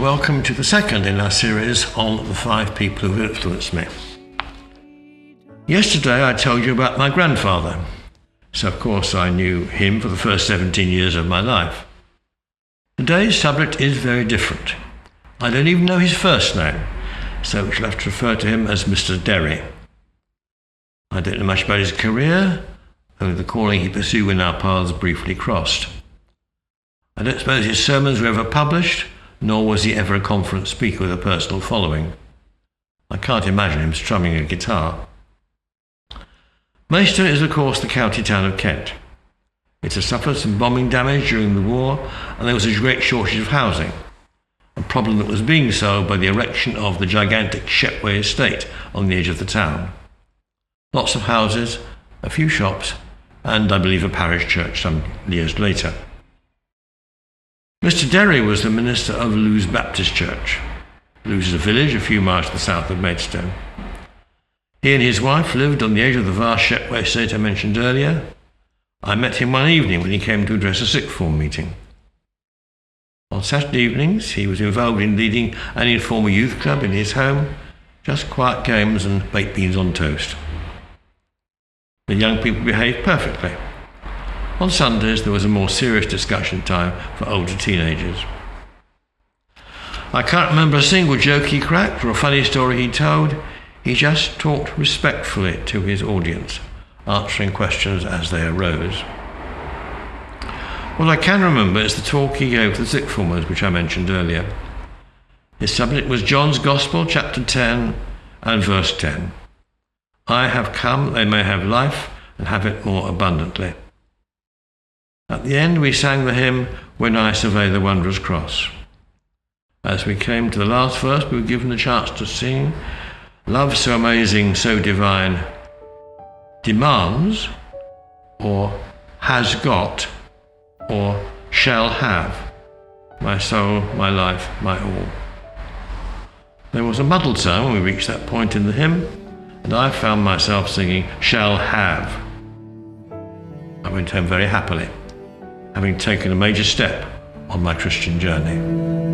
welcome to the second in our series on the 5 people who influenced me. Yesterday I told you about my grandfather, so of course I knew him for the first 17 years of my life. Today's subject is very different. I don't even know his first name, so we shall have to refer to him as Mr. Derry. I don't know much about his career, only the calling he pursued when our paths briefly crossed. I don't suppose his sermons were ever published, nor was he ever a conference speaker with a personal following. I can't imagine him strumming a guitar. Maidstone is of course the county town of Kent. It has suffered some bombing damage during the war, and there was a great shortage of housing, a problem that was being solved by the erection of the gigantic Shepway estate on the edge of the town. Lots of houses, a few shops, and I believe a parish church some years later. Mr. Derry was the minister of Lewes Baptist Church. Lewes is a village a few miles to the south of Maidstone. He and his wife lived on the edge of the vast Shepway estate I mentioned earlier. I met him one evening when he came to address a sixth form meeting. On Saturday evenings, he was involved in leading an informal youth club in his home, just quiet games and baked beans on toast. The young people behaved perfectly. On Sundays, there was a more serious discussion time for older teenagers. I can't remember a single joke he cracked or a funny story he told. He just talked respectfully to his audience, answering questions as they arose. What I can remember is the talk he gave to the sixth formers, which I mentioned earlier. His subject was John's Gospel, chapter 10 and verse 10. I have come that they may have life and have it more abundantly. At the end we sang the hymn, When I Survey the Wondrous Cross. As we came to the last verse, we were given the chance to sing, Love so amazing, so divine, demands, or has got, or shall have, my soul, my life, my all. There was a muddled sound when we reached that point in the hymn, and I found myself singing, shall have. I went home very happily, having taken a major step on my Christian journey.